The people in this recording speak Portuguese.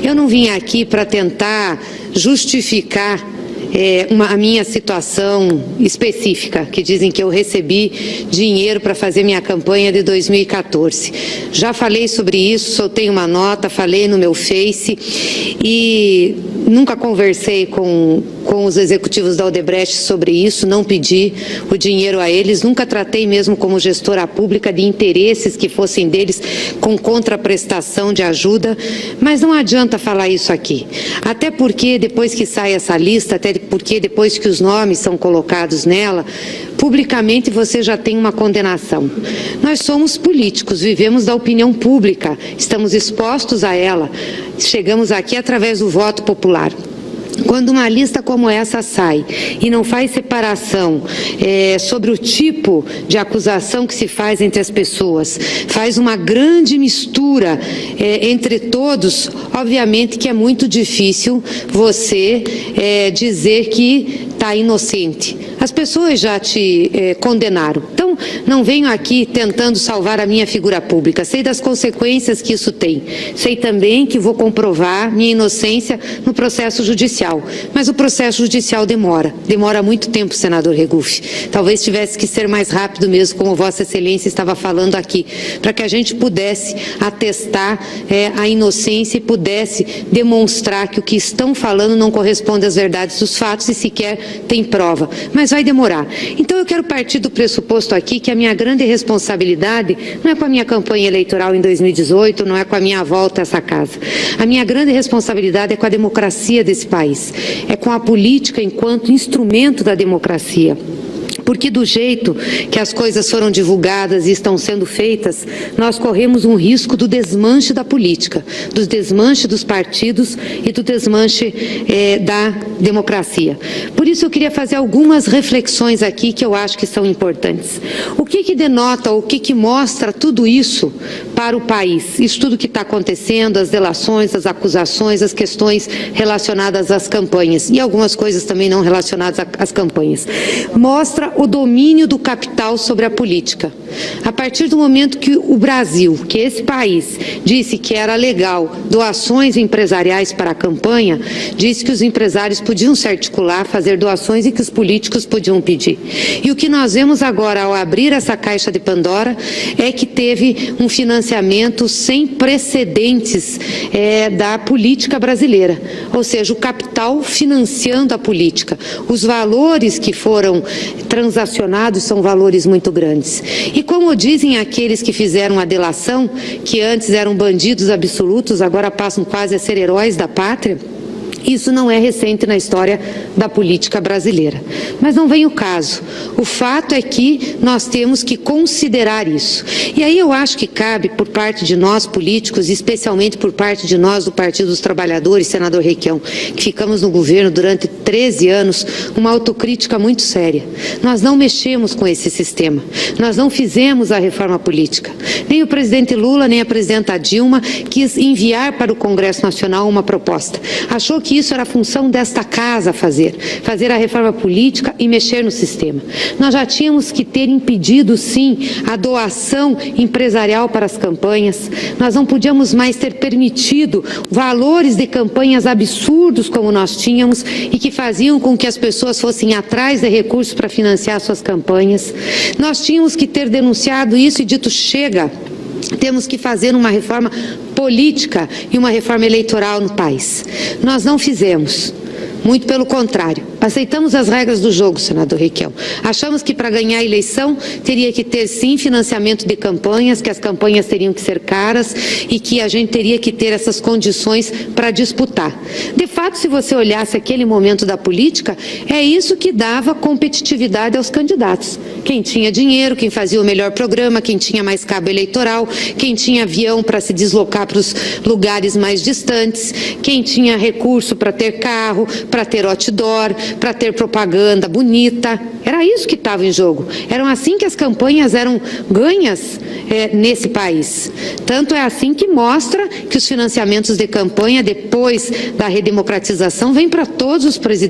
Eu não vim aqui para tentar justificar a minha situação específica, que dizem que eu recebi dinheiro para fazer minha campanha de 2014. Já falei sobre isso, soltei uma nota, falei no meu Face e nunca conversei com os executivos da Odebrecht sobre isso, não pedi o dinheiro a eles, nunca tratei mesmo como gestora pública de interesses que fossem deles com contraprestação de ajuda, mas não adianta falar isso aqui. Até porque depois que sai essa lista, até porque depois que os nomes são colocados nela, publicamente você já tem uma condenação. Nós somos políticos, vivemos da opinião pública, estamos expostos a ela, chegamos aqui através do voto popular. Quando uma lista como essa sai e não faz separação sobre o tipo de acusação que se faz entre as pessoas, faz uma grande mistura entre todos, obviamente que é muito difícil você dizer que está inocente. As pessoas já te condenaram. Então, não venho aqui tentando salvar a minha figura pública. Sei das consequências que isso tem. Sei também que vou comprovar minha inocência no processo judicial. Mas o processo judicial demora. Demora muito tempo, senador Regufe. Talvez tivesse que ser mais rápido mesmo, como Vossa Excelência estava falando aqui, para que a gente pudesse atestar a inocência e pudesse demonstrar que o que estão falando não corresponde às verdades dos fatos e sequer tem prova. Mas vai demorar. Então eu quero partir do pressuposto aqui que a minha grande responsabilidade não é com a minha campanha eleitoral em 2018, não é com a minha volta a essa casa. A minha grande responsabilidade é com a democracia desse país, é com a política enquanto instrumento da democracia. Porque do jeito que as coisas foram divulgadas e estão sendo feitas, nós corremos um risco do desmanche da política, do desmanche dos partidos e do desmanche da democracia. Por isso eu queria fazer algumas reflexões aqui que eu acho que são importantes. O que denota, o que mostra tudo isso para o país? Isso tudo que está acontecendo, as delações, as acusações, as questões relacionadas às campanhas e algumas coisas também não relacionadas às campanhas. Mostra o domínio do capital sobre a política. A partir do momento que o Brasil, que esse país, disse que era legal doações empresariais para a campanha, disse que os empresários podiam se articular, fazer doações e que os políticos podiam pedir. E o que nós vemos agora ao abrir essa caixa de Pandora é que teve um financiamento sem precedentes da política brasileira, ou seja, o capital financiando a política. Os valores que foram transacionados são valores muito grandes. E como dizem aqueles que fizeram a delação, que antes eram bandidos absolutos, agora passam quase a ser heróis da pátria, isso não é recente na história da política brasileira. Mas não vem o caso. O fato é que nós temos que considerar isso. E aí eu acho que cabe, por parte de nós políticos, especialmente por parte de nós do Partido dos Trabalhadores, senador Requião, que ficamos no governo durante 13 anos, uma autocrítica muito séria. Nós não mexemos com esse sistema. Nós não fizemos a reforma política. Nem o presidente Lula, nem a presidenta Dilma quis enviar para o Congresso Nacional uma proposta. Achou que isso era a função desta casa fazer a reforma política e mexer no sistema. Nós já tínhamos que ter impedido, sim, a doação empresarial para as campanhas. Nós não podíamos mais ter permitido valores de campanhas absurdos como nós tínhamos e que faziam com que as pessoas fossem atrás de recursos para financiar suas campanhas. Nós tínhamos que ter denunciado isso e dito chega. Temos que fazer uma reforma política e uma reforma eleitoral no país. Nós não fizemos. Muito pelo contrário, aceitamos as regras do jogo, senador Requião. Achamos que para ganhar a eleição teria que ter sim financiamento de campanhas, que as campanhas teriam que ser caras e que a gente teria que ter essas condições para disputar. De fato, se você olhasse aquele momento da política, é isso que dava competitividade aos candidatos. Quem tinha dinheiro, quem fazia o melhor programa, quem tinha mais cabo eleitoral, quem tinha avião para se deslocar para os lugares mais distantes, quem tinha recurso para ter carro, para ter outdoor, para ter propaganda bonita. Era isso que estava em jogo. Eram assim que as campanhas eram ganhas nesse país. Tanto é assim que mostra que os financiamentos de campanha, depois da redemocratização, vêm para todos os presidentes.